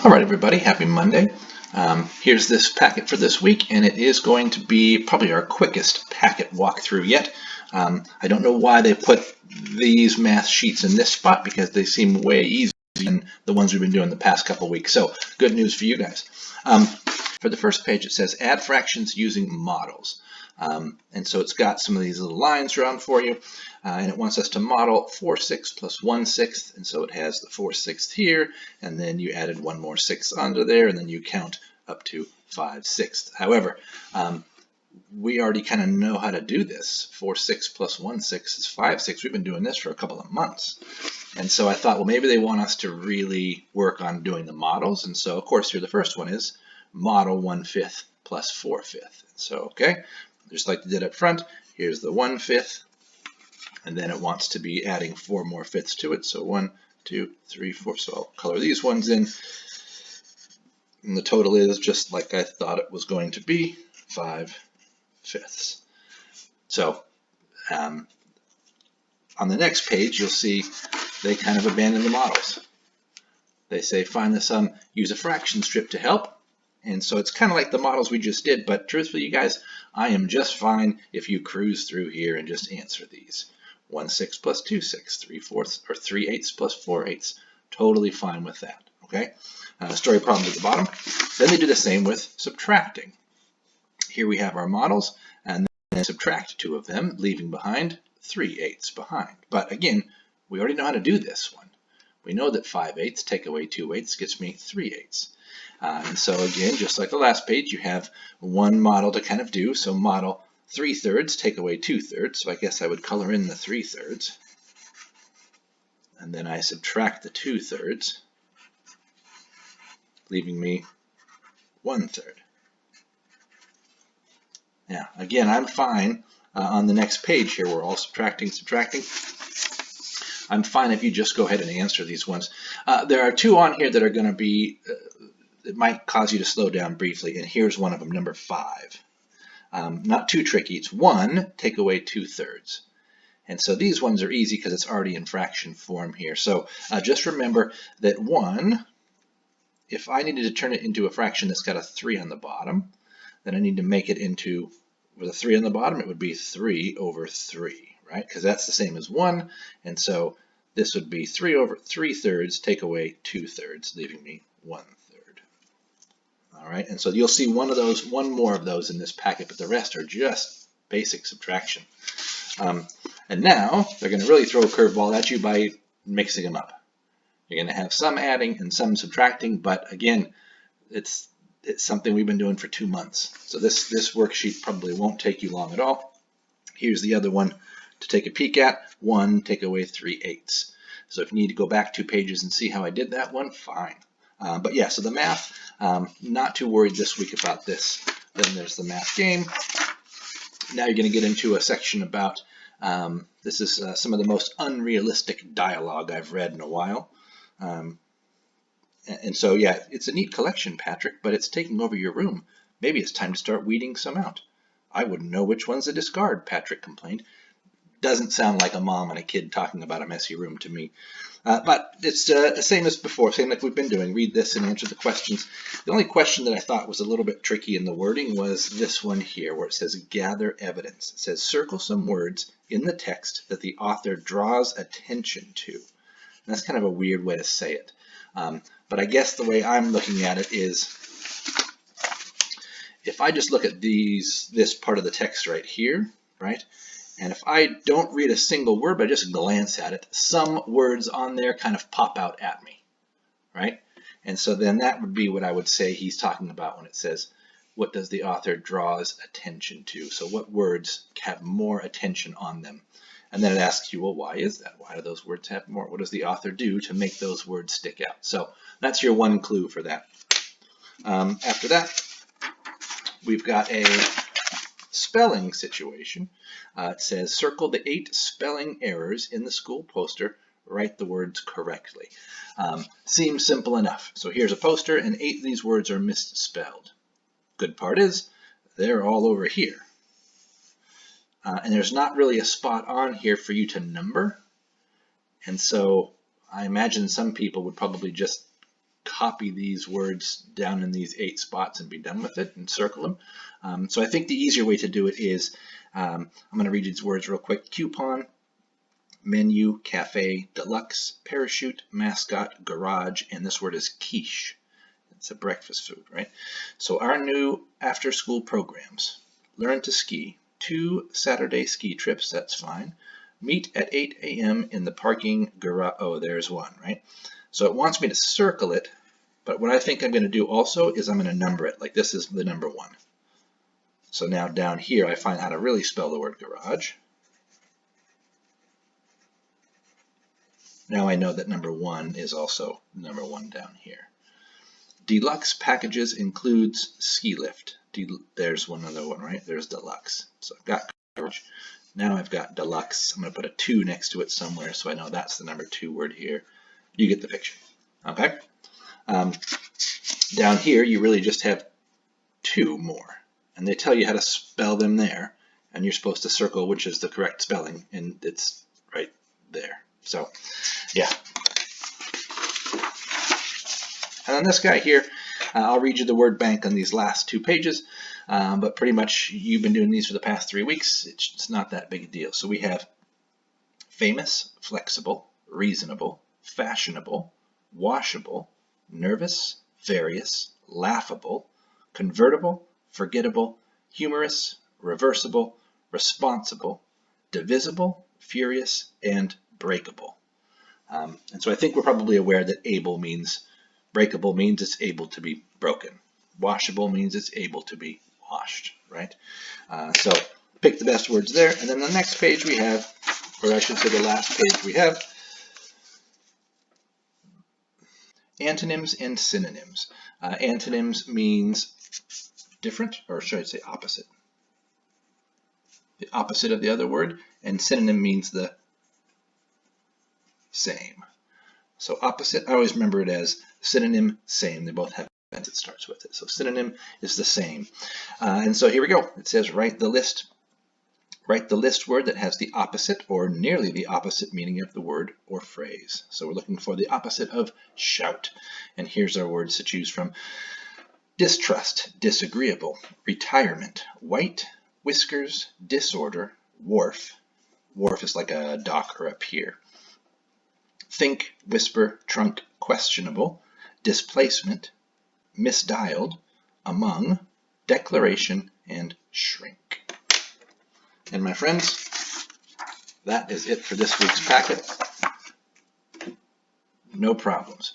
All right, everybody, happy Monday. Here's this packet for this week, and it is going to be probably our quickest packet walkthrough yet. I don't know why they put these math sheets in this spot because they seem way easier than the ones we've been doing the past couple weeks. So good news for you guys. For the first page, it says add fractions using models. And so it's got some of these little lines drawn for you, and it wants us to model 4/6 plus 1/6, and so it has the 4/6 here, and then you added one more 6 onto there, and then you count up to 5/6. However, we already kind of know how to do this. 4/6 plus 1/6 is 5/6. We've been doing this for a couple of months. And so I thought, well, maybe they want us to really work on doing the models. And so, of course, here the first one is model 1/5 plus 4/5. So, okay, just like they did up front, here's the 1/5, and then it wants to be adding 4 more fifths to it. So 1, 2, 3, 4. So I'll color these ones in. And the total is just like I thought it was going to be, 5/5. So on the next page, you'll see they kind of abandon the models. They say find the sum, use a fraction strip to help. And so it's kind of like the models we just did, but truthfully, you guys, I am just fine if you cruise through here and just answer these. 1/6 plus 2/6, 3/4 or 3/8 plus 4/8. Totally fine with that, okay? Story problems at the bottom. Then they do the same with subtracting. Here we have our models, and then subtract 2 of them, leaving behind 3/8 behind. But again, we already know how to do this one. We know that 5/8 take away 2/8 gets me 3/8. And so again, just like the last page, you have one model to kind of do. So model 3/3 take away 2/3. So I guess I would color in the 3/3. And then I subtract the 2/3, leaving me 1/3. Now, again, I'm fine on the next page here. We're all subtracting. I'm fine if you just go ahead and answer these ones. There are 2 on here that are going to be it might cause you to slow down briefly, and here's one of them, number 5. Not too tricky. It's 1 take away 2/3. And so these ones are easy because it's already in fraction form here. So just remember that 1, if I needed to turn it into a fraction that's got a 3 on the bottom, then I need to make it into, with a 3 on the bottom, it would be 3/3, right? Because that's the same as 1. And so this would be 3/3 take away 2/3, leaving me 1/3. All right, and so you'll see one more of those in this packet, but the rest are just basic subtraction. And now they're going to really throw a curveball at you by mixing them up. You're going to have some adding and some subtracting, but again, it's something we've been doing for 2 months. So this worksheet probably won't take you long at all. Here's the other one to take a peek at. 1 take away 3/8. So if you need to go back 2 pages and see how I did that one, fine. But yeah, so the math, not too worried this week about this. Then there's the math game. Now you're going to get into a section about, this is some of the most unrealistic dialogue I've read in a while. And so, yeah, it's a neat collection, Patrick, but it's taking over your room. Maybe it's time to start weeding some out. I wouldn't know which ones to discard, Patrick complained. Doesn't sound like a mom and a kid talking about a messy room to me. But it's the same as before, same like we've been doing. Read this and answer the questions. The only question that I thought was a little bit tricky in the wording was this one here, where it says gather evidence. It says circle some words in the text that the author draws attention to. And that's kind of a weird way to say it. But I guess the way I'm looking at it is, if I just look at this part of the text right here, right? And if I don't read a single word, but just glance at it, some words on there kind of pop out at me, right? And so then that would be what I would say he's talking about when it says, what does the author draws attention to? So what words have more attention on them? And then it asks you, well, why is that? Why do those words have more? What does the author do to make those words stick out? So that's your one clue for that. After that, we've got a spelling situation. It says circle the 8 spelling errors in the school poster, write the words correctly. Seems simple enough. So here's a poster and 8 of these words are misspelled. Good part is they're all over here. And there's not really a spot on here for you to number. And so I imagine some people would probably just copy these words down in these 8 spots and be done with it and circle them. So I think the easier way to do it is, I'm going to read these words real quick. Coupon, menu, cafe, deluxe, parachute, mascot, garage, and this word is quiche. It's a breakfast food, right? So our new after-school programs: learn to ski, 2 Saturday ski trips, that's fine. Meet at 8 a.m. in the parking garage. Oh, there's one, right? So it wants me to circle it, but what I think I'm going to do also is I'm going to number it. Like this is the number 1. So now down here I find how to really spell the word garage. Now I know that number 1 is also number 1 down here. Deluxe packages includes ski lift. There's one other one, right? There's deluxe. So I've got garage. Now I've got deluxe. I'm going to put a 2 next to it somewhere so I know that's the number 2 word here. You get the picture. Okay? Down here you really just have 2 more. And they tell you how to spell them there. And you're supposed to circle which is the correct spelling. And it's right there. So, yeah. And on this guy here, I'll read you the word bank on these last 2 pages, but pretty much you've been doing these for the past 3 weeks. It's not that big a deal. So we have famous, flexible, reasonable, fashionable, washable, nervous, various, laughable, convertible, forgettable, humorous, reversible, responsible, divisible, furious, and breakable. And so I think we're probably aware that able means breakable means it's able to be broken. Washable means it's able to be washed, right? So pick the best words there. And then the next page we have, or I should say the last page we have, antonyms and synonyms. Antonyms means different, or should I say opposite? The opposite of the other word, and synonym means the same. So opposite, I always remember it as synonym, same. They both have events that starts with it. So synonym is the same. And so here we go. It says write the list word that has the opposite or nearly the opposite meaning of the word or phrase. So we're looking for the opposite of shout. And here's our words to choose from. Distrust, disagreeable, retirement, white, whiskers, disorder, wharf. Wharf is like a dock or a pier. Think, whisper, trunk, questionable, displacement, misdialed, among, declaration, and shrink. And my friends, that is it for this week's packet. No problems.